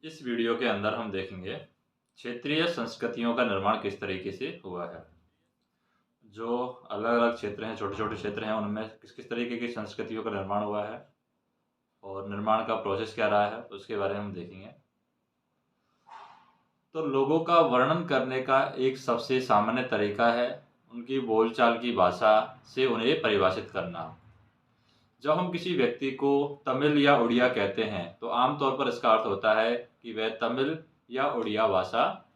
इस वीडियो के अंदर हम देखेंगे क्षेत्रीय संस्कृतियों का निर्माण किस तरीके से हुआ है। जो अलग-अलग क्षेत्र हैं, छोटे-छोटे क्षेत्र हैं, उनमें किस-किस तरीके की संस्कृतियों का निर्माण हुआ है और निर्माण का प्रोसेस क्या रहा है, उसके बारे में हम देखेंगे। तो लोगों का वर्णन करने का एक सबसे सामान्य तरीका है उनकी बोलचाल की भाषा से उन्हें परिभाषित करना। जब हम किसी व्यक्ति को तमिल या उड़िया कहते हैं, तो आम तौर पर इसका अर्थ होता है कि वह तमिल या उड़िया भाषा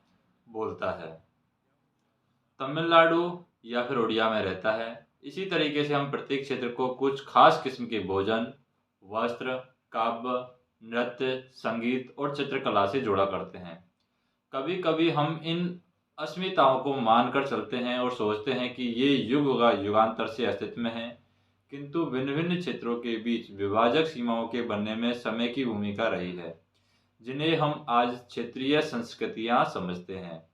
बोलता है, तमिलनाडु या फिर उड़िया में रहता है। इसी तरीके से हम प्रत्येक क्षेत्र को कुछ खास किस्म के भोजन, वस्त्र, काव्य, नृत्य, संगीत और चित्रकला से जोड़ा करते हैं। कभी-कभी हम इन अस्मिताओं को मानकर चलते हैं और सोचते हैं कि ये युगांतर से अस्तित्व में हैं, किंतु भिन्न-भिन्न क्षेत्रों के बीच विभाजक सीमाओं के बनने में समय की भूमिका रही है, जिन्हें हम आज क्षेत्रीय संस्कृतियाँ समझते हैं।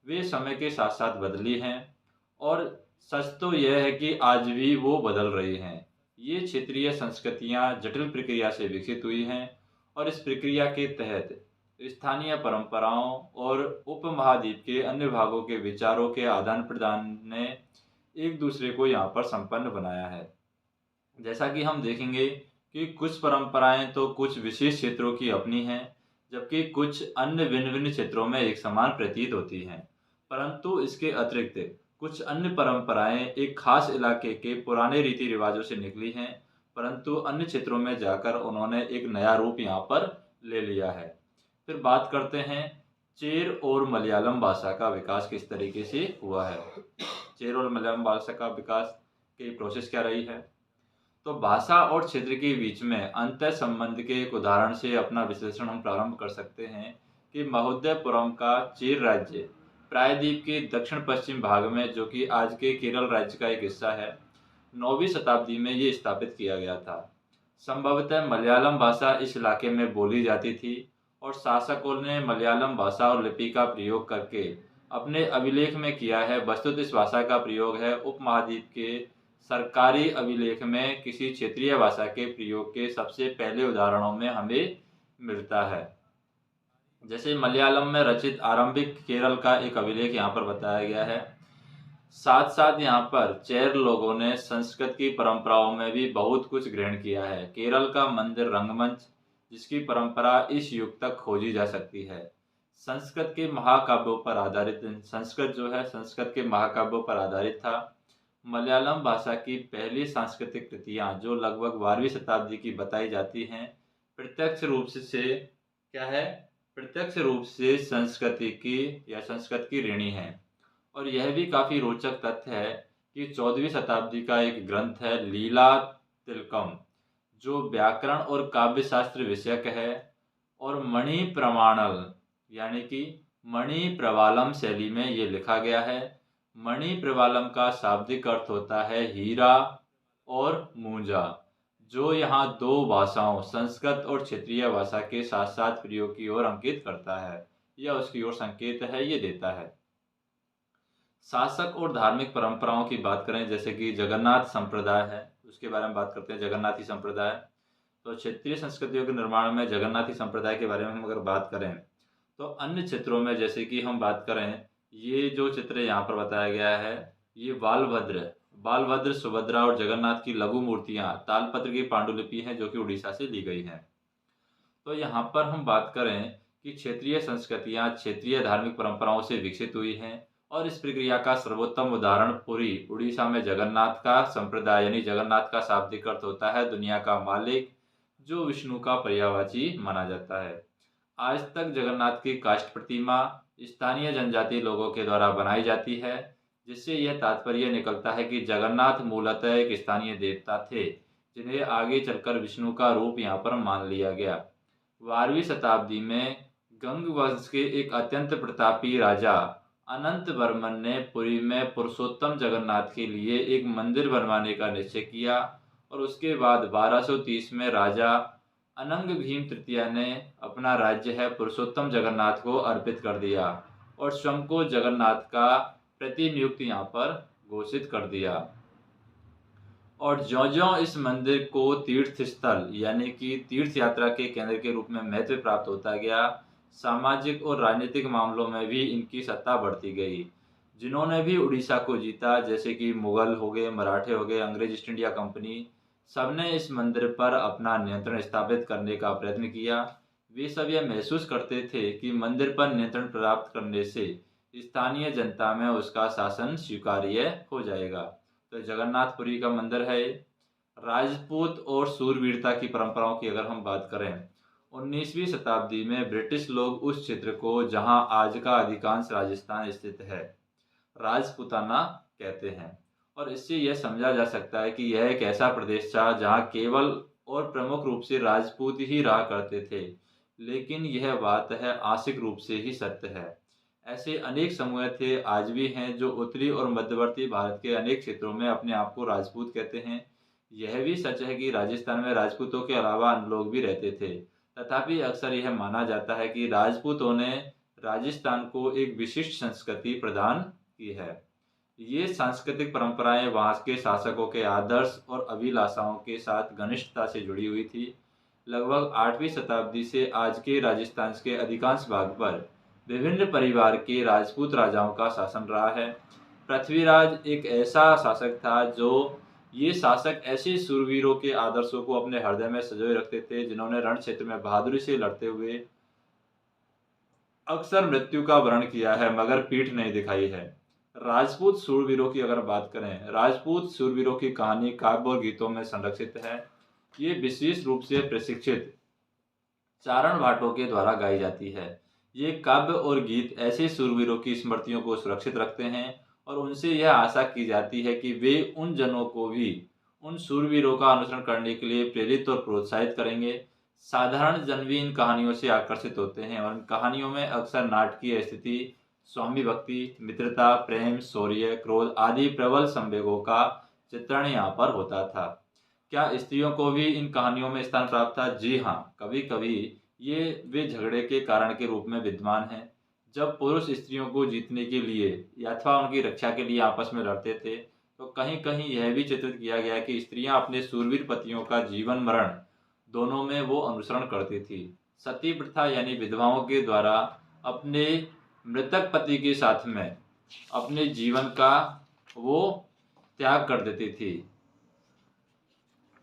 वे समय के साथ-साथ बदली हैं और सच तो यह है कि आज भी वो बदल रही हैं। ये क्षेत्रीय संस्कृतियाँ जटिल प्रक्रिया से विकसित हुई हैं और इस प्रक्रिया के तहत स्थानीय परंपराओं और उपमहाद्वीप के अन्य भागों के विचारों के आदान-प्रदान ने एक दूसरे को यहाँ पर संपन्न बनाया है। जैसा कि हम देखेंगे कि कुछ परंपराएं तो कुछ विशेष क्षेत्रों की अपनी हैं, जबकि कुछ अन्य भिन्न-भिन्न क्षेत्रों में एक समान प्रतीत होती हैं। परंतु इसके अतिरिक्त कुछ अन्य परंपराएं एक खास इलाके के पुराने रीति-रिवाजों से निकली हैं, परंतु अन्य क्षेत्रों में जाकर उन्होंने एक नया रूप यहाँ पर ले लिया है। फिर बात करते हैं चेर और मलयालम भाषा का विकास किस तरीके से हुआ है। चेर और मलयालम भाषा का विकास की प्रोसेस क्या रही है। तो भाषा और क्षेत्र के बीच में अंतः संबंध के एक उदाहरण से अपना विश्लेषण हम प्रारंभ कर सकते हैं कि महोदयपुरम का चेर राज्य प्रायद्वीप के दक्षिण पश्चिम भाग में, जो कि आज के केरल राज्य का एक हिस्सा है, 9वीं शताब्दी में ये स्थापित किया गया था। संभवतः मलयालम भाषा इस इलाके में बोली जाती थी और शासकों ने मलयालम भाषा और लिपि का प्रयोग करके अपने अभिलेख में किया है। वस्तुतः इस भाषा का प्रयोग है उपमहाद्वीप के सरकारी अभिलेख में किसी क्षेत्रीय भाषा के प्रयोग के सबसे पहले उदाहरणों में हमें मिलता है। जैसे मलयालम में रचित आरंभिक केरल का एक अभिलेख यहाँ पर बताया गया है। साथ-साथ यहाँ पर चेर लोगों ने संस्कृत की परंपराओं में भी बहुत कुछ ग्रहण किया है। केरल का मंदिर रंगमंच, जिसकी परंपरा इस युग तक खोजी जा सकती है, संस्कृत के महाकाव्यों पर आधारित संस्कृत के महाकाव्यों पर आधारित था। मलयालम भाषा की पहली सांस्कृतिक कृतियाँ, जो लगभग 12वीं शताब्दी की बताई जाती हैं, प्रत्यक्ष रूप से क्या है? प्रत्यक्ष रूप से संस्कृत की ऋणी है। और यह भी काफ़ी रोचक तथ्य है कि 14वीं शताब्दी का एक ग्रंथ है लीला तिलकम, जो व्याकरण और काव्य शास्त्र विषयक है और मणि प्रमाणल यानी कि मणि प्रवालम शैली में ये लिखा गया है। मणि प्रवालम का शाब्दिक अर्थ होता है हीरा और मूंजा, जो यहाँ दो भाषाओं संस्कृत और क्षेत्रीय भाषा के साथ साथ प्रयोग की ओर अंकित करता है या उसकी ओर संकेत है ये देता है। शासक और धार्मिक परंपराओं की बात करें, जैसे कि जगन्नाथ संप्रदाय है, उसके बारे में बात करते हैं। जगन्नाथी संप्रदाय, तो क्षेत्रीय संस्कृतियों के निर्माण में जगन्नाथी संप्रदाय के बारे में हम अगर बात करें, तो अन्य क्षेत्रों में जैसे कि हम बात करें, ये जो चित्र यहाँ पर बताया गया है, ये बालभद्र, सुभद्रा और जगन्नाथ की लघु मूर्तियाँ तालपत्र की पांडुलिपि हैं, जो कि उड़ीसा से ली गई हैं। तो यहाँ पर हम बात करें कि क्षेत्रीय संस्कृतियाँ क्षेत्रीय धार्मिक परंपराओं से विकसित हुई हैं और इस प्रक्रिया का सर्वोत्तम उदाहरण पुरी, उड़ीसा में जगन्नाथ का संप्रदाय, यानी जगन्नाथ का शाब्दिक अर्थ होता है दुनिया का मालिक, जो विष्णु का पर्यायवाची माना जाता है। आज तक जगन्नाथ की काष्ठ प्रतिमा स्थानीय जनजातीय लोगों के द्वारा बनाई जाती है, जिससे यह तात्पर्य निकलता है कि जगन्नाथ मूलतः एक स्थानीय देवता थे, जिन्हें आगे चलकर विष्णु का रूप यहाँ पर मान लिया गया। 12वीं शताब्दी में गंग वंश के एक अत्यंत प्रतापी राजा अनंत वर्मन ने पुरी में पुरुषोत्तम जगन्नाथ के लिए एक मंदिर बनवाने का निश्चय किया और उसके बाद 1230 में राजा अनंग भीम तृतीय ने अपना राज्य है पुरुषोत्तम जगन्नाथ को अर्पित कर दिया और स्वयं को जगन्नाथ का प्रतिनियुक्त यहाँ पर घोषित कर दिया। और ज्यों-ज्यों इस मंदिर को तीर्थ स्थल यानी कि तीर्थ यात्रा के केंद्र के रूप में महत्व प्राप्त होता गया, सामाजिक और राजनीतिक मामलों में भी इनकी सत्ता बढ़ती गई। जिन्होंने भी उड़ीसा को जीता, जैसे कि मुगल हो गए, मराठे हो गए, अंग्रेज ईस्ट इंडिया कंपनी, सबने इस मंदिर पर अपना नियंत्रण स्थापित करने का प्रयत्न किया। वे सब यह महसूस करते थे कि मंदिर पर नियंत्रण प्राप्त करने से स्थानीय जनता में उसका शासन स्वीकार्य हो जाएगा। तो जगन्नाथपुरी का मंदिर है। राजपूत और शूरवीरता की परंपराओं की अगर हम बात करें, 19वीं शताब्दी में ब्रिटिश लोग उस क्षेत्र को, जहां आज का अधिकांश राजस्थान स्थित है, राजपूताना कहते हैं। और इससे यह समझा जा सकता है कि यह एक ऐसा प्रदेश था जहां केवल और प्रमुख रूप से राजपूत ही रहा करते थे, लेकिन यह बात है आंशिक रूप से ही सत्य है। ऐसे अनेक समूह थे, आज भी हैं, जो उत्तरी और मध्यवर्ती भारत के अनेक क्षेत्रों में अपने आप को राजपूत कहते हैं। यह भी सच है कि राजस्थान में राजपूतों के अलावा अन्य लोग भी रहते थे, तथापि अक्सर यह माना जाता है कि राजपूतों ने राजस्थान को एक विशिष्ट संस्कृति प्रदान की है। ये सांस्कृतिक परंपराएं वहाँ के शासकों के आदर्श और अभिलाषाओं के साथ घनिष्ठता से जुड़ी हुई थी। लगभग 8वीं शताब्दी से आज के राजस्थान के अधिकांश भाग पर विभिन्न परिवार के राजपूत राजाओं का शासन रहा है। पृथ्वीराज एक ऐसा शासक था जो ये शासक ऐसे शूरवीरों के आदर्शों को अपने हृदय में संजोए रखते थे, जिन्होंने रण क्षेत्र में बहादुरी से लड़ते हुए अक्सर मृत्यु का वरण किया है मगर पीठ नहीं दिखाई है। राजपूत शूरवीरों की अगर बात करें, राजपूत शूरवीरों की कहानी काव्य और गीतों में संरक्षित है। ये विशेष रूप से प्रशिक्षित चारण भाटों के द्वारा गाई जाती है। ये काव्य और गीत ऐसे शूरवीरों की स्मृतियों को सुरक्षित रखते हैं और उनसे यह आशा की जाती है कि वे उन जनों को भी उन शूरवीरों का अनुसरण करने के लिए प्रेरित और प्रोत्साहित करेंगे। साधारण जन भी इन कहानियों से आकर्षित होते हैं और इन कहानियों में अक्सर नाटकीय स्थिति, स्वामी भक्ति, मित्रता, प्रेम, शौर्य, क्रोध आदि प्रबल संवेगों का चित्रण यहाँ पर होता था। क्या स्त्रियों को भी इन कहानियों में स्थान प्राप्त था? जी हाँ, कभी कभी ये वे झगड़े के कारण के रूप में विद्यमान हैं। जब पुरुष स्त्रियों को जीतने के लिए या अथवा उनकी रक्षा के लिए आपस में लड़ते थे, तो कहीं कहीं यह भी चित्रित किया गया कि स्त्रियां अपने शूरवीर पतियों का जीवन मरण दोनों में वो अनुसरण करती थी। सती प्रथा यानी विधवाओं के द्वारा अपने मृतक पति के साथ में अपने जीवन का वो त्याग कर देती थी।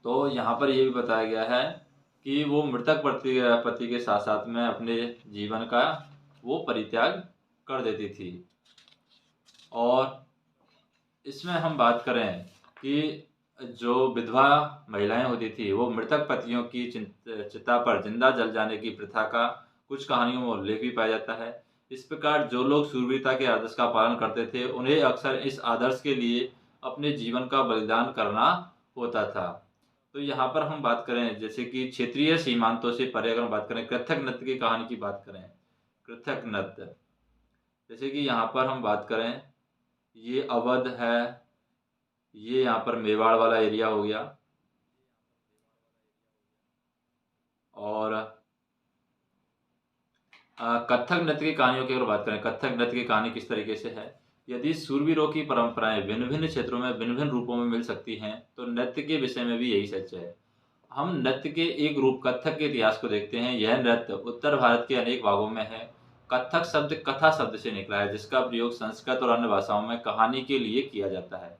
तो यहाँ पर यह भी बताया गया है कि वो मृतक पति के साथ साथ में अपने जीवन का वो परित्याग कर देती थी। और इसमें हम बात करें कि जो विधवा महिलाएं होती थी, वो मृतक पतियों की चिता पर जिंदा जल जाने की प्रथा का कुछ कहानियों में उल्लेख भी पाया जाता है। इस प्रकार जो लोग शूरवीरता के आदर्श का पालन करते थे, उन्हें अक्सर इस आदर्श के लिए अपने जीवन का बलिदान करना होता था। तो यहाँ पर हम बात करें, जैसे कि क्षेत्रीय सीमांतों से परे अगर हम बात करें, कृथक नृत्य की कहानी की बात करें, कृथक नृत्य जैसे कि यहाँ पर हम बात करें, ये अवध है, ये यहाँ पर मेवाड़ वाला एरिया हो गया। और कथक नृत्य की कहानियों की अगर बात करें, कथक नृत्य की कहानी किस तरीके से है। यदि शूरवीरों की परंपराएं भिन्न भिन्न क्षेत्रों में भिन्न भिन्न रूपों में मिल सकती हैं, तो नृत्य के विषय में भी यही सच है। हम नृत्य के एक रूप कथक के इतिहास को देखते हैं। यह नृत्य उत्तर भारत के अनेक भागों में है। कथक शब्द कथा शब्द से निकला है, जिसका प्रयोग संस्कृत और अन्य भाषाओं में कहानी के लिए किया जाता है।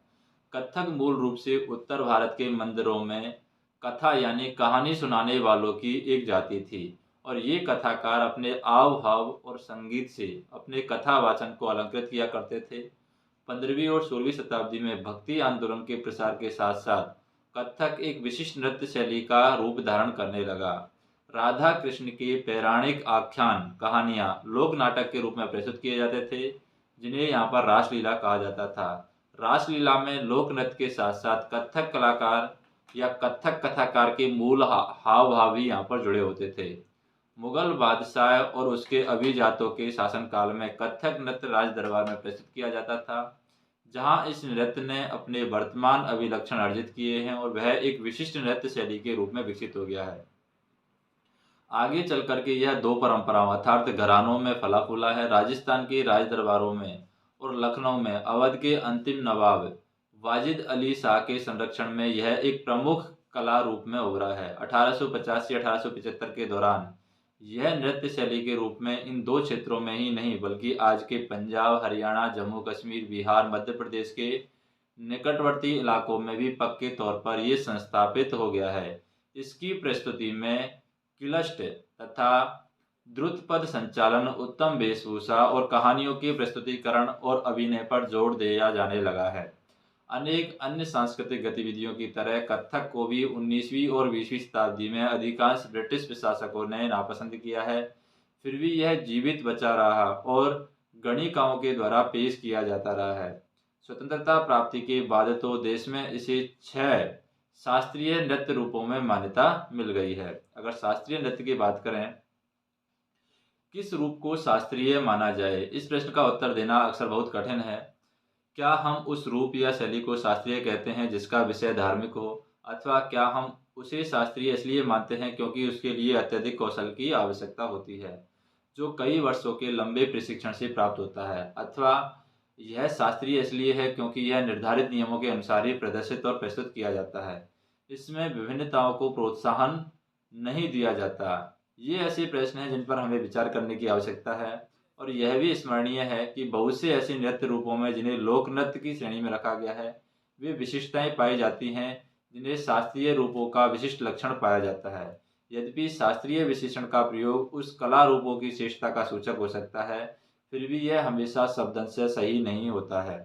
कथक मूल रूप से उत्तर भारत के मंदिरों में कथा यानी कहानी सुनाने वालों की एक जाति थी और ये कथाकार अपने आव भाव और संगीत से अपने कथा वाचन को अलंकृत किया करते थे। 15वीं और 16वीं शताब्दी में भक्ति आंदोलन के प्रसार के साथ साथ कथक एक विशिष्ट नृत्य शैली का रूप धारण करने लगा। राधा कृष्ण के पौराणिक आख्यान कहानियां लोक नाटक के रूप में प्रस्तुत किए जाते थे, जिन्हें यहाँ पर रासलीला कहा जाता था। रासलीला में लोक नृत्य के साथ साथ कथक कलाकार या कथक कथाकार के मूल हाव भाव भी यहाँ पर जुड़े होते थे। मुगल बादशाह और उसके अभिजातों के शासनकाल में कथक नृत्य राज दरबार में प्रस्तुत किया जाता था, जहां इस नृत्य ने अपने वर्तमान अभिलक्षण अर्जित किए हैं और वह एक विशिष्ट नृत्य शैली के रूप में विकसित हो गया है। आगे चल करके यह दो परंपराओं अर्थात घरानों में फला फूला है। राजस्थान के राज दरबारों में और लखनऊ में अवध के अंतिम नवाब वाजिद अली शाह के संरक्षण में यह एक प्रमुख कला रूप में उभरा है। 1850 से 1875 के दौरान यह नृत्य शैली के रूप में इन दो क्षेत्रों में ही नहीं बल्कि आज के पंजाब, हरियाणा, जम्मू कश्मीर, बिहार, मध्य प्रदेश के निकटवर्ती इलाकों में भी पक्के तौर पर ये संस्थापित हो गया है। इसकी प्रस्तुति में क्लिष्ट तथा द्रुतपद संचालन, उत्तम वेशभूषा और कहानियों के प्रस्तुतिकरण और अभिनय पर जोर दिया जाने लगा है। अनेक अन्य सांस्कृतिक गतिविधियों की तरह कथक को भी 19वीं और 20वीं शताब्दी में अधिकांश ब्रिटिश प्रशासकों ने नापसंद किया है। फिर भी यह जीवित बचा रहा और गणिकाओं के द्वारा पेश किया जाता रहा है। स्वतंत्रता प्राप्ति के बाद तो देश में इसे 6 शास्त्रीय नृत्य रूपों में मान्यता मिल गई है। अगर शास्त्रीय नृत्य की बात करें, किस रूप को शास्त्रीय माना जाए, इस प्रश्न का उत्तर देना अक्सर बहुत कठिन है। क्या हम उस रूप या शैली को शास्त्रीय कहते हैं जिसका विषय धार्मिक हो, अथवा क्या हम उसे शास्त्रीय इसलिए मानते हैं क्योंकि उसके लिए अत्यधिक कौशल की आवश्यकता होती है, जो कई वर्षों के लंबे प्रशिक्षण से प्राप्त होता है, अथवा यह शास्त्रीय इसलिए है क्योंकि यह निर्धारित नियमों के अनुसार ही प्रदर्शित और प्रस्तुत किया जाता है, इसमें विभिन्नताओं को प्रोत्साहन नहीं दिया जाता। ये ऐसे प्रश्न हैं जिन पर हमें विचार करने की आवश्यकता है। और यह भी स्मरणीय है कि बहुत से ऐसे नृत्य रूपों में जिन्हें लोक नृत्य की श्रेणी में रखा गया है, वे विशिष्टताएं पाई जाती हैं जिन्हें शास्त्रीय रूपों का विशिष्ट लक्षण पाया जाता है। यद्यपि शास्त्रीय विशेषण का प्रयोग उस कला रूपों की श्रेष्ठता का सूचक हो सकता है, फिर भी यह हमेशा शब्दंश शही नहीं होता है।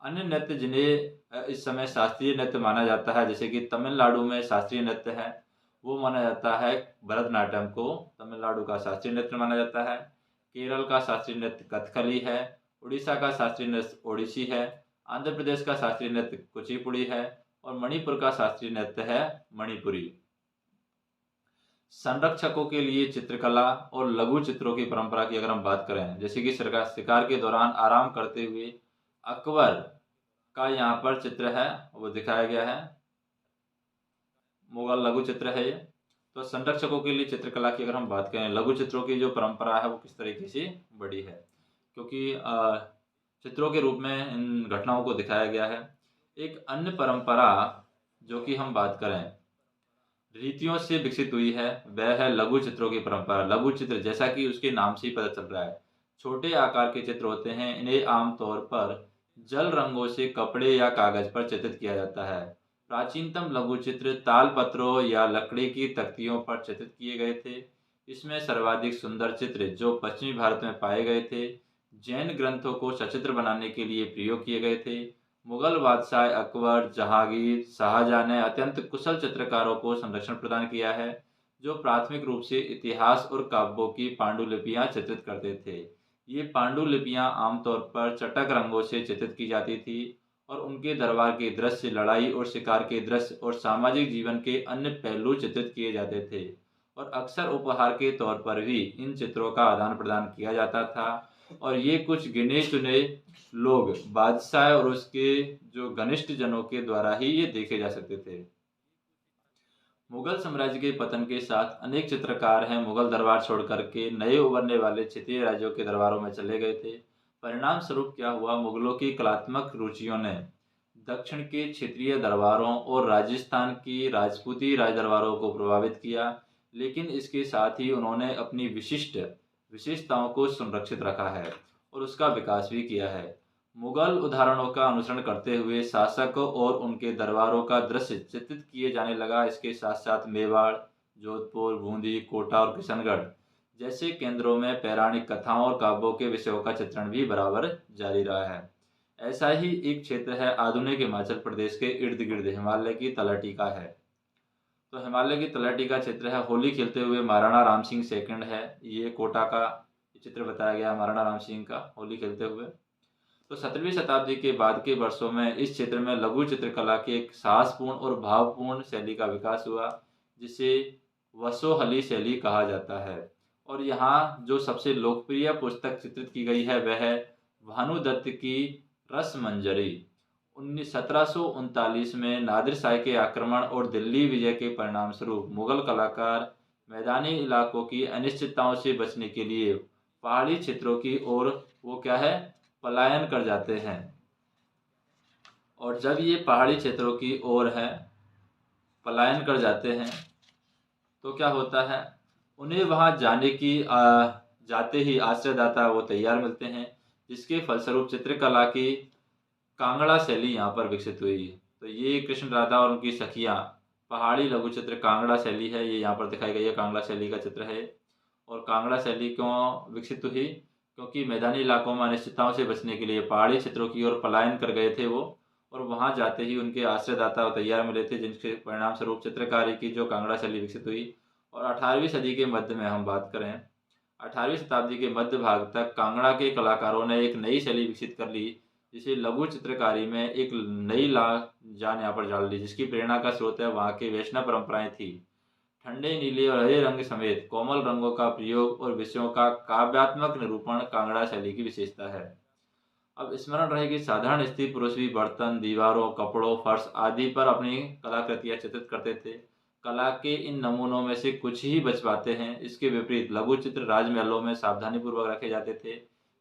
अन्य नृत्य जिन्हें इस समय शास्त्रीय नृत्य माना जाता है, जैसे कि तमिलनाडु में शास्त्रीय नृत्य है, वो माना जाता है भरतनाट्यम को तमिलनाडु का शास्त्रीय नृत्य माना जाता है। केरल का शास्त्रीय नृत्य कथकली है। उड़ीसा का शास्त्रीय नृत्य ओडिसी है। आंध्र प्रदेश का शास्त्रीय नृत्य कुचिपुड़ी है। और मणिपुर का शास्त्रीय नृत्य है मणिपुरी। संरक्षकों के लिए चित्रकला और लघु चित्रों की परंपरा की अगर हम बात करें, जैसे कि शिकार के दौरान आराम करते हुए अकबर का यहाँ पर चित्र है, वो दिखाया गया है, मुगल लघु चित्र है ये। तो संरक्षकों के लिए चित्रकला की अगर हम बात करें, लघु चित्रों की जो परंपरा है वो किस तरीके से बढ़ी है, क्योंकि चित्रों के रूप में इन घटनाओं को दिखाया गया है। एक अन्य परंपरा जो कि हम बात करें रीतियों से विकसित हुई है, वह है लघु चित्रों की परंपरा। लघु चित्र, जैसा कि उसके नाम से ही पता चल रहा है, छोटे आकार के चित्र होते हैं। इन्हें आमतौर पर जल रंगों से कपड़े या कागज पर चित्रित किया जाता है। प्राचीनतम लघु चित्र तालपत्रों या लकड़ी की तख्तियों पर चित्रित किए गए थे। इसमें सर्वाधिक सुंदर चित्र जो पश्चिमी भारत में पाए गए थे, जैन ग्रंथों को सचित्र बनाने के लिए प्रयोग किए गए थे। मुगल बादशाह अकबर, जहांगीर, शाहजहां ने अत्यंत कुशल चित्रकारों को संरक्षण प्रदान किया है, जो प्राथमिक रूप से इतिहास और काव्यों की पांडुलिपियां चित्रित करते थे। ये पांडुलिपियां आमतौर पर चटक रंगों से चित्रित की जाती थी और उनके दरबार के दृश्य, लड़ाई और शिकार के दृश्य और सामाजिक जीवन के अन्य पहलू चित्रित किए जाते थे। और अक्सर उपहार के तौर पर भी इन चित्रों का आदान प्रदान किया जाता था। और ये कुछ गिने चुने लोग, बादशाह और उसके जो घनिष्ठ जनों के द्वारा ही ये देखे जा सकते थे। मुगल साम्राज्य के पतन के साथ अनेक चित्रकार हैं मुगल दरबार छोड़ करके नए उभरने वाले क्षेत्रीय राज्यों के दरबारों में चले गए थे। परिणाम स्वरूप क्या हुआ, मुगलों की कलात्मक रुचियों ने दक्षिण के क्षेत्रीय दरबारों और राजस्थान की राजपूती राज दरबारों को प्रभावित किया, लेकिन इसके साथ ही उन्होंने अपनी विशेषताओं को संरक्षित रखा है और उसका विकास भी किया है। मुगल उदाहरणों का अनुसरण करते हुए शासकों और उनके दरबारों का दृश्य चित्रित किए जाने लगा। इसके साथ साथ मेवाड़, जोधपुर, बूंदी, कोटा और किशनगढ़ जैसे केंद्रों में पौराणिक कथाओं और काव्यों के विषयों का चित्रण भी बराबर जारी रहा है। ऐसा ही एक क्षेत्र है आधुनिक हिमाचल प्रदेश के इर्द गिर्द, हिमालय की तलहटी का है। तो हिमालय की तलहटी का चित्र है, होली खेलते हुए महाराणा राम सिंह सेकंड है। ये कोटा का चित्र बताया गया महाराणा राम सिंह का होली खेलते हुए। तो 17वीं शताब्दी के बाद के वर्षों में इस क्षेत्र में लघु चित्रकला की एक साहसपूर्ण और भावपूर्ण शैली का विकास हुआ, जिसे वसोहली शैली कहा जाता है। और यहाँ जो सबसे लोकप्रिय पुस्तक चित्रित की गई है वह है भानुदत्त की रसमंजरी। 1739 में नादिर शाह के आक्रमण और दिल्ली विजय के परिणाम स्वरूप मुगल कलाकार मैदानी इलाकों की अनिश्चितताओं से बचने के लिए पहाड़ी क्षेत्रों की ओर वो क्या है, पलायन कर जाते हैं। और जब ये पहाड़ी क्षेत्रों की ओर है पलायन कर जाते हैं तो क्या होता है, उन्हें वहाँ जाते ही आश्रयदाता वो तैयार मिलते हैं, जिसके फलस्वरूप चित्रकला की कांगड़ा शैली यहाँ पर विकसित हुई। तो ये कृष्ण राधा और उनकी सखियाँ पहाड़ी लघु चित्र कांगड़ा शैली है, ये यहाँ पर दिखाई गई है, कांगड़ा शैली का चित्र है। और कांगड़ा शैली क्यों विकसित हुई? क्योंकि मैदानी इलाकों में अनिश्चितताओं से बचने के लिए पहाड़ी क्षेत्रों की ओर पलायन कर गए थे वो, और वहाँ जाते ही उनके आश्रयदाता तैयार मिले थे, जिनके परिणाम स्वरूप चित्रकारी की जो कांगड़ा शैली विकसित हुई। और 18वीं सदी के मध्य में हम बात करें, 18वीं शताब्दी के मध्य भाग तक कांगड़ा के कलाकारों ने एक नई शैली विकसित कर ली, जिसे लघु चित्रकारी में एक नई ला जान यहाँ पर डाल दी, जिसकी प्रेरणा का स्रोत है वहाँ की वैष्णव परंपराएं थी। ठंडे नीले और हरे रंग समेत कोमल रंगों का प्रयोग और विषयों का काव्यात्मक निरूपण कांगड़ा शैली की विशेषता है। अब स्मरण रहे कि साधारण स्त्री पुरुष भी बर्तन, दीवारों, कपड़ों, फर्श आदि पर अपनी कलाकृतियां चित्रित करते थे। कला के इन नमूनों में से कुछ ही बच पाते हैं। इसके विपरीत लघु चित्र राजमहलों में सावधानीपूर्वक रखे जाते थे,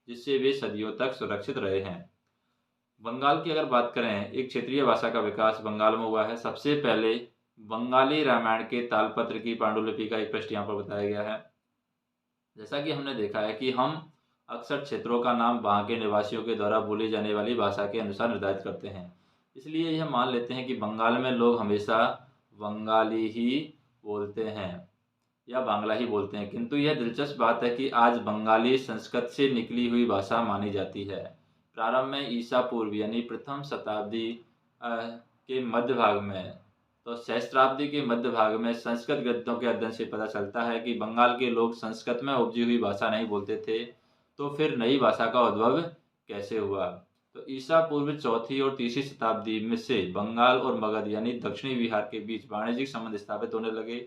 जिससे वे सदियों तक सुरक्षित रहे हैं। बंगाल की अगर बात करें, एक क्षेत्रीय भाषा का विकास बंगाल में हुआ है। सबसे पहले बंगाली रामायण के तालपत्र की पांडुलिपि का एक पृष्ठ यहाँ पर बताया गया है। जैसा कि हमने देखा है कि हम अक्सर क्षेत्रों का नाम वहाँ के निवासियों के द्वारा बोली जाने वाली भाषा के अनुसार निर्धारित करते हैं। इसलिए यह मान लेते हैं कि बंगाल में लोग हमेशा बंगाली ही बोलते हैं या बांग्ला ही बोलते हैं, किंतु यह दिलचस्प बात है कि आज बंगाली संस्कृत से निकली हुई भाषा मानी जाती है। प्रारंभ में ईसा पूर्व यानी प्रथम शताब्दी के मध्य भाग में, तो सहस्त्राब्दी के मध्य भाग में संस्कृत ग्रंथों के अध्ययन से पता चलता है कि बंगाल के लोग संस्कृत में उपजी हुई भाषा नहीं बोलते थे। तो फिर नई भाषा का उद्भव कैसे हुआ? तो ईसा पूर्व चौथी और तीसरी शताब्दी में से बंगाल और मगध यानी दक्षिणी बिहार के बीच वाणिज्यिक संबंध स्थापित होने लगे,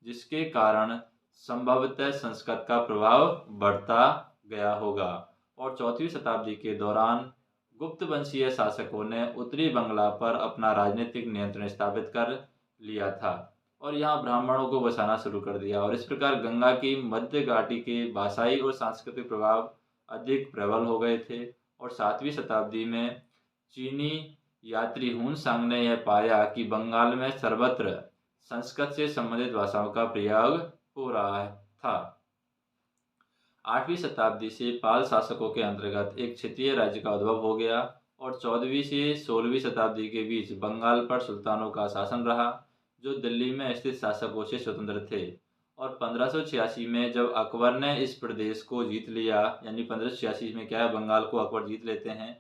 जिसके कारण संभवतः संस्कृत का प्रभाव बढ़ता गया होगा। और चौथी शताब्दी के दौरान गुप्त वंशीय शासकों ने उत्तरी बंगला पर अपना राजनीतिक नियंत्रण स्थापित कर लिया था और यहाँ ब्राह्मणों को बसाना शुरू कर दिया, और इस प्रकार गंगा की मध्य घाटी के भाषाई और सांस्कृतिक प्रभाव अधिक प्रबल हो गए थे। और 7वीं शताब्दी में चीनी यात्री हुन सांग ने यह पाया कि बंगाल में सर्वत्र संस्कृत से संबंधित भाषाओं का प्रयोग हो रहा था। 8वीं शताब्दी से पाल शासकों के अंतर्गत एक क्षेत्रीय राज्य का उद्भव हो गया और 14वीं से 16वीं शताब्दी के बीच बंगाल पर सुल्तानों का शासन रहा, जो दिल्ली में स्थित शासकों से स्वतंत्र थे। और 1586 में जब अकबर ने इस प्रदेश को जीत लिया, यानी 1586 में क्या है, बंगाल को अकबर जीत लेते हैं,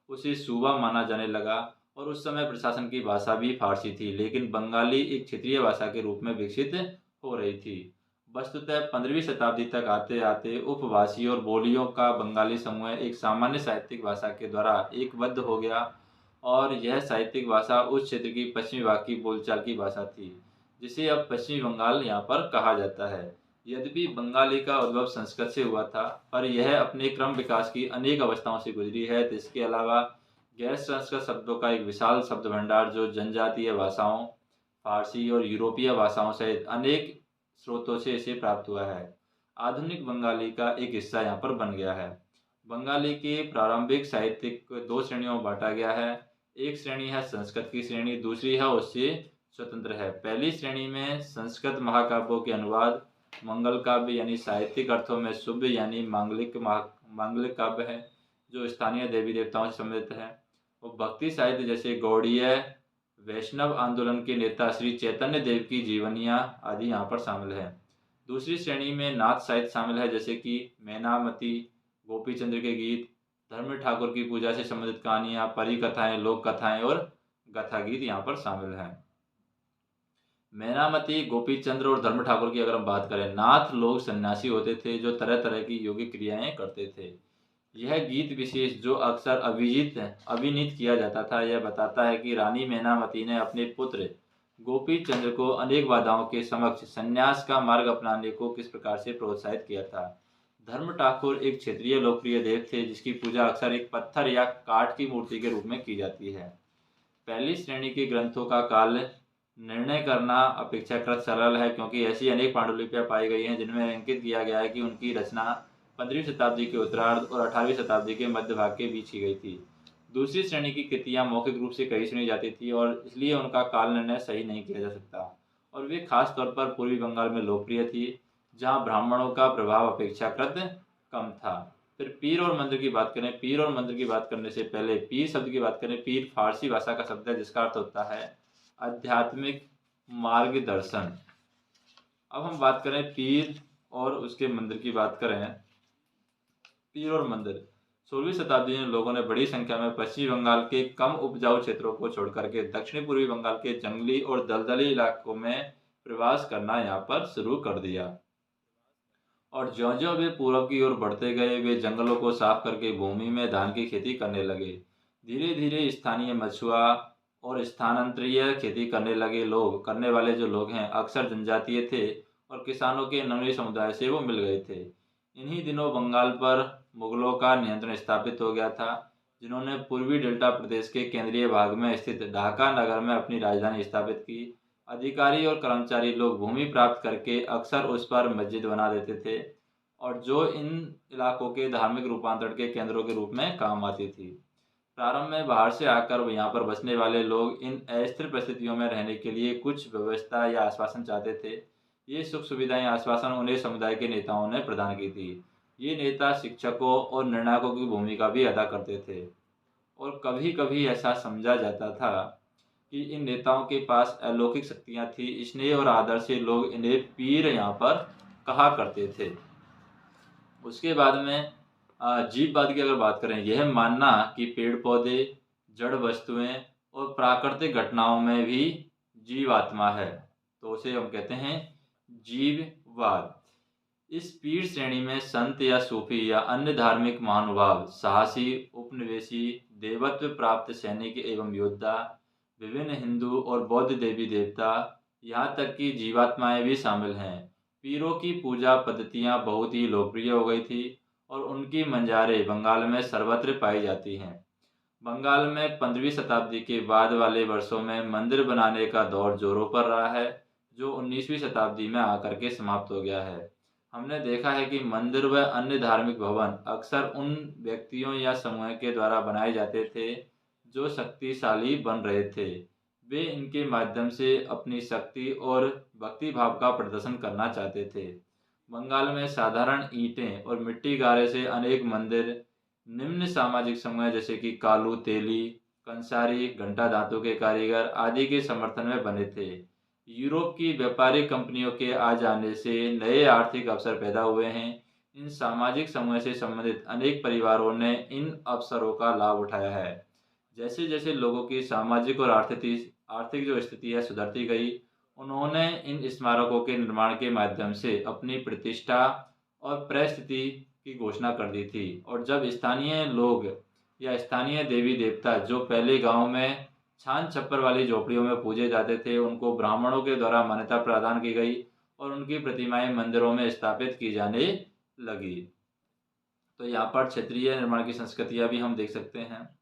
उसे सूबा माना जाने लगा। और उस समय प्रशासन की भाषा भी फारसी थी, लेकिन बंगाली एक क्षेत्रीय भाषा के रूप में विकसित हो रही थी। वस्तुतः 15वीं शताब्दी तक आते आते उपभाषी और बोलियों का बंगाली समूह एक सामान्य साहित्यिक भाषा के द्वारा एकबद्ध हो गया, और यह साहित्यिक भाषा उस क्षेत्र की पश्चिमी भाग की बोलचाल की भाषा थी, जिसे अब पश्चिमी बंगाल यहाँ पर कहा जाता है। यद्यपि बंगाली का उद्भव संस्कृत से हुआ था, पर यह अपने क्रम विकास की अनेक अवस्थाओं से गुजरी है। इसके अलावा गैर संस्कृत शब्दों का एक विशाल शब्द भंडार जो जनजातीय भाषाओं, फारसी और यूरोपीय भाषाओं सहित अनेक स्रोतों से इसे प्राप्त हुआ है, आधुनिक बंगाली का एक हिस्सा यहाँ पर बन गया है। बंगाली के प्रारंभिक साहित्य को दो श्रेणियों में बांटा गया है। एक श्रेणी है संस्कृत की श्रेणी, दूसरी है उससे स्वतंत्र है। पहली श्रेणी में संस्कृत महाकाव्यों के अनुवाद, मंगल काव्य यानी साहित्यिक अर्थों में शुभ यानी मांगलिक काव्य है जो स्थानीय देवी देवताओं से संबंधित है। और भक्ति साहित्य जैसे गौड़ीय वैष्णव आंदोलन के नेता श्री चैतन्य देव की जीवनियाँ आदि यहाँ पर शामिल है। दूसरी श्रेणी में नाथ साहित्य शामिल है, जैसे कि मैनामती, गोपी चंद्र के गीत, धर्म ठाकुर की पूजा से संबंधित कहानियाँ, परी कथाएं, लोक कथाएं और गाथा गीत यहाँ पर शामिल हैं। मैनामती, गोपी चंद्र और धर्म ठाकुर की अगर हम बात करें, नाथ लोग सन्यासी होते थे जो तरह तरह की योगिक क्रियाएं करते थे। यह गीत विशेष जो अक्सर अभिनीत किया जाता था, यह बताता है कि रानी मैनामती ने अपने पुत्र गोपी चंद्र को अनेक बाधाओं के समक्ष संन्यास का मार्ग अपनाने को किस प्रकार से प्रोत्साहित किया था। धर्म ठाकुर एक क्षेत्रीय लोकप्रिय देव थे जिसकी पूजा अक्सर एक पत्थर या काठ की मूर्ति के रूप में की जाती है। पहली श्रेणी के ग्रंथों का काल निर्णय करना अपेक्षाकृत सरल है, क्योंकि ऐसी अनेक पांडुलिपियां पाई गई हैं जिनमें अंकित किया गया है कि उनकी रचना 15वीं शताब्दी के उत्तरार्ध और 18वीं शताब्दी के मध्य भाग के बीच की गई थी। दूसरी श्रेणी की कृतियां मौखिक रूप से कही सुनी जाती थी और इसलिए उनका काल निर्णय सही नहीं किया जा सकता, और वे खास तौर पर पूर्वी बंगाल में लोकप्रिय थी, जहाँ ब्राह्मणों का प्रभाव अपेक्षाकृत कम था। फिर पीर और मंदिर की बात करें। पीर और मंदिर की बात करने से पहले पीर शब्द की बात करें। पीर फारसी भाषा का शब्द है जिसका अर्थ होता है आध्यात्मिक मार्गदर्शन। अब हम बात करें पीर और उसके मंदिर की बात करें। पीर और मंदिर 16वीं शताब्दी में लोगों ने बड़ी संख्या में पश्चिमी बंगाल के कम उपजाऊ क्षेत्रों को छोड़कर के दक्षिणी पूर्वी बंगाल के जंगली और दलदली इलाकों में प्रवास करना यहाँ पर शुरू कर दिया। और ज्यों-ज्यों वे पूरब की ओर बढ़ते गए, वे जंगलों को साफ करके भूमि में धान की खेती करने लगे। धीरे-धीरे स्थानीय मछुआ और स्थानांतरीय खेती करने वाले जो लोग हैं, अक्सर जनजातीय थे और किसानों के नवीन समुदाय से वो मिल गए थे। इन्हीं दिनों बंगाल पर मुगलों का नियंत्रण स्थापित हो गया था, जिन्होंने पूर्वी डेल्टा प्रदेश के केंद्रीय भाग में स्थित ढाका नगर में अपनी राजधानी स्थापित की। अधिकारी और कर्मचारी लोग भूमि प्राप्त करके अक्सर उस पर मस्जिद बना देते थे और जो इन इलाकों के धार्मिक रूपांतरण के केंद्रों के रूप में काम आती थी। प्रारंभ में बाहर से आकर यहाँ पर बसने वाले लोग इन अस्थिर परिस्थितियों में रहने के लिए कुछ व्यवस्था या आश्वासन चाहते थे। ये सुख सुविधाएं आश्वासन उन्हें समुदाय के नेताओं ने प्रदान की थी। ये नेता शिक्षकों और निर्णायकों की भूमिका भी अदा करते थे और कभी कभी ऐसा समझा जाता था कि इन नेताओं के पास अलौकिक शक्तियां थी। स्नेह और आदर से लोग इन्हें पीर यहाँ पर कहा करते थे। उसके बाद में जीववाद की अगर बात करें, यह मानना कि पेड़ पौधे, जड़ वस्तुएं और प्राकृतिक घटनाओं में भी जीवात्मा है, तो उसे हम कहते हैं जीववाद। इस पीर श्रेणी में संत या सूफी या अन्य धार्मिक महानुभाव, साहसी उपनिवेशी, देवत्व प्राप्त सैनिक एवं योद्धा, विभिन्न हिंदू और बौद्ध देवी देवता, यहाँ तक कि जीवात्माएं भी शामिल हैं। पीरों की पूजा पद्धतियाँ बहुत ही लोकप्रिय हो गई थी और उनकी मंजारें बंगाल में सर्वत्र पाई जाती हैं। बंगाल में 15वीं शताब्दी के बाद वाले वर्षों में मंदिर बनाने का दौर जोरों पर रहा है, जो 19वीं शताब्दी में आकर के समाप्त हो गया है। हमने देखा है कि मंदिर व अन्य धार्मिक भवन अक्सर उन व्यक्तियों या समूह के द्वारा बनाए जाते थे जो शक्तिशाली बन रहे थे। वे इनके माध्यम से अपनी शक्ति और भक्ति भाव का प्रदर्शन करना चाहते थे। बंगाल में साधारण ईंटें और मिट्टी गारे से अनेक मंदिर निम्न सामाजिक समूह जैसे कि कालू, तेली, कंसारी, घंटा धातु के कारीगर आदि के समर्थन में बने थे। यूरोप की व्यापारिक कंपनियों के आ जाने से नए आर्थिक अवसर पैदा हुए हैं। इन सामाजिक समूह से संबंधित अनेक परिवारों ने इन अवसरों का लाभ उठाया है। जैसे जैसे लोगों की सामाजिक और आर्थिक जो स्थिति है सुधरती गई, उन्होंने इन स्मारकों के निर्माण के माध्यम से अपनी प्रतिष्ठा और परिस्थिति की घोषणा कर दी थी। और जब स्थानीय लोग या स्थानीय देवी देवता जो पहले गांव में छान छप्पर वाली झोपड़ियों में पूजे जाते थे, उनको ब्राह्मणों के द्वारा मान्यता प्रदान की गई और उनकी प्रतिमाएं मंदिरों में स्थापित की जाने लगी। तो यहाँ पर क्षेत्रीय निर्माण की संस्कृतियाँ भी हम देख सकते हैं।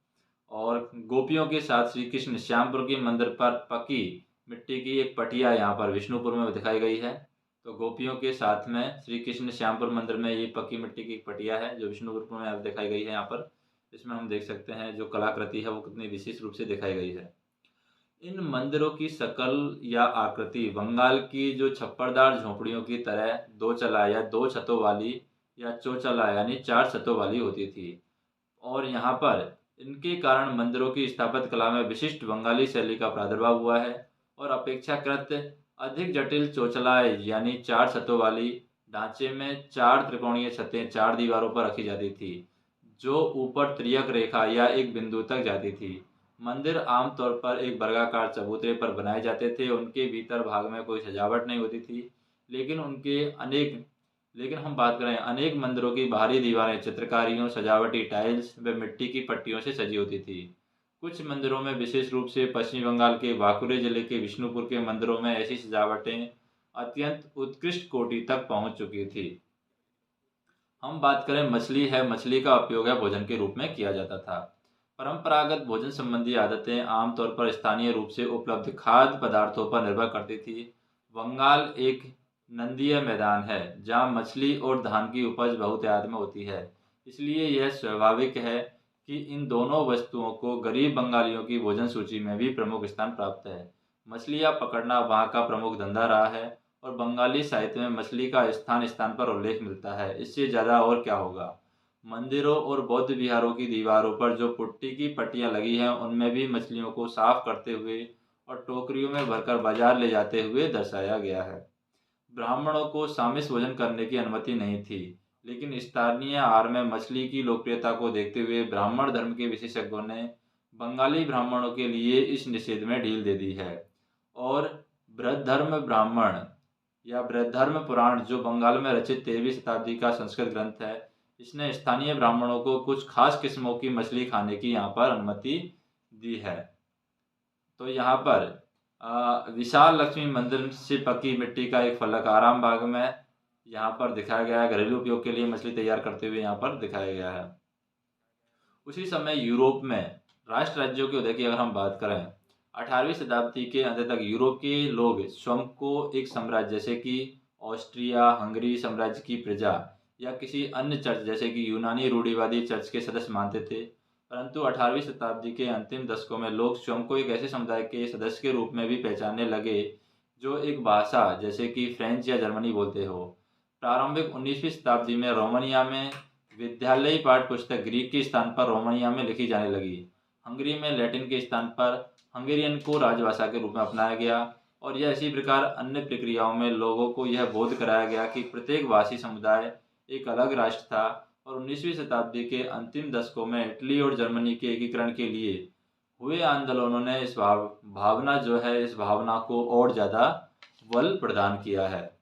और गोपियों के साथ श्री कृष्ण श्यामपुर के मंदिर पर पकी मिट्टी की एक पटिया यहाँ पर विष्णुपुर में दिखाई गई है। तो गोपियों के साथ में श्री कृष्ण श्यामपुर मंदिर में ये पक्की मिट्टी की एक पटिया है जो विष्णुपुर में दिखाई गई है। यहाँ पर इसमें हम देख सकते हैं जो कलाकृति है वो कितनी विशेष रूप से दिखाई गई है। इन मंदिरों की शकल या आकृति बंगाल की जो छप्परदार झोपड़ियों की तरह दो चला या दो छतों वाली या चौचला यानी चार छतों वाली होती थी। और यहाँ पर इनके कारण मंदिरों की स्थापत्य कला में विशिष्ट बंगाली शैली का प्रादुर्भाव हुआ है और अपेक्षाकृत अधिक जटिल चौचलाए यानी चार छतों वाली ढांचे में चार त्रिकोणीय छतें चार दीवारों पर रखी जाती थी जो ऊपर त्रियक रेखा या एक बिंदु तक जाती थी। मंदिर आमतौर पर एक वर्गाकार चबूतरे पर बनाए जाते थे। उनके भीतर भाग में कोई सजावट नहीं होती थी, लेकिन हम बात करें अनेक मंदिरों की बाहरी दीवारें चित्रकारियों, सजावटी टाइल्स व मिट्टी की पट्टियों से सजी होती थी। कुछ मंदिरों में, विशेष रूप से पश्चिमी बंगाल के बांकुरे जिले के विष्णुपुर के मंदिरों में, ऐसी सजावटें अत्यंत उत्कृष्ट कोटि तक पहुंच चुकी थी। हम बात करें मछली का उपयोग है भोजन के रूप में किया जाता था। परंपरागत भोजन संबंधी आदतें आमतौर पर स्थानीय रूप से उपलब्ध खाद्य पदार्थों पर निर्भर करती थी। बंगाल एक नंदीय मैदान है जहाँ मछली और धान की उपज बहुतायत में होती है, इसलिए यह स्वाभाविक है कि इन दोनों वस्तुओं को गरीब बंगालियों की भोजन सूची में भी प्रमुख स्थान प्राप्त है। मछलियाँ पकड़ना वहाँ का प्रमुख धंधा रहा है और बंगाली साहित्य में मछली का स्थान स्थान पर उल्लेख मिलता है। इससे ज़्यादा और क्या होगा। मंदिरों और बौद्ध विहारों की दीवारों पर जो पुट्टी की पट्टियाँ लगी हैं, उनमें भी मछलियों को साफ करते हुए और टोकरियों में भरकर बाजार ले जाते हुए दर्शाया गया है। ब्राह्मणों को सामिस भोजन करने की अनुमति नहीं थी, लेकिन स्थानीय आहार में मछली की लोकप्रियता को देखते हुए ब्राह्मण धर्म के विशेषज्ञों ने बंगाली ब्राह्मणों के लिए इस निषेध में ढील दे दी है। और बृहद्धर्म ब्राह्मण या बृहद्धर्म पुराण, जो बंगाल में रचित 13वीं शताब्दी का संस्कृत ग्रंथ है, इसने स्थानीय ब्राह्मणों को कुछ खास किस्मों की मछली खाने की यहाँ पर अनुमति दी है। तो यहाँ पर विशाल लक्ष्मी मंदिर से पकी मिट्टी का एक फलक आराम बाग में यहाँ पर दिखाया गया है। घरेलू उपयोग के लिए मछली तैयार करते हुए यहाँ पर दिखाया गया है। उसी समय यूरोप में राष्ट्र राज्यों के उदय की अगर हम बात करें, 18वीं शताब्दी के अंत तक यूरोप के लोग स्वयं को एक साम्राज्य जैसे कि ऑस्ट्रिया हंगरी साम्राज्य की प्रजा या किसी अन्य चर्च जैसे कि यूनानी रूढ़िवादी चर्च के सदस्य मानते थे। परंतु 18वीं शताब्दी के अंतिम दशकों में लोग स्वयं को एक ऐसे समुदाय के सदस्य के रूप में भी पहचानने लगे जो एक भाषा जैसे कि फ्रेंच या जर्मनी बोलते हो। प्रारंभिक 19वीं शताब्दी में रोमानिया में विद्यालयी पाठ्य पुस्तक ग्रीक के स्थान पर रोमानिया में लिखी जाने लगी। हंगरी में लैटिन के स्थान पर हंगेरियन को राजभाषा के रूप में अपनाया गया। और यह इसी प्रकार अन्य प्रक्रियाओं में लोगों को यह बोध कराया गया कि प्रत्येक भाषी समुदाय एक अलग राष्ट्र था। और 19वीं शताब्दी के अंतिम दशकों में इटली और जर्मनी के एकीकरण के लिए हुए आंदोलनों ने इस भावना को और ज़्यादा बल प्रदान किया है।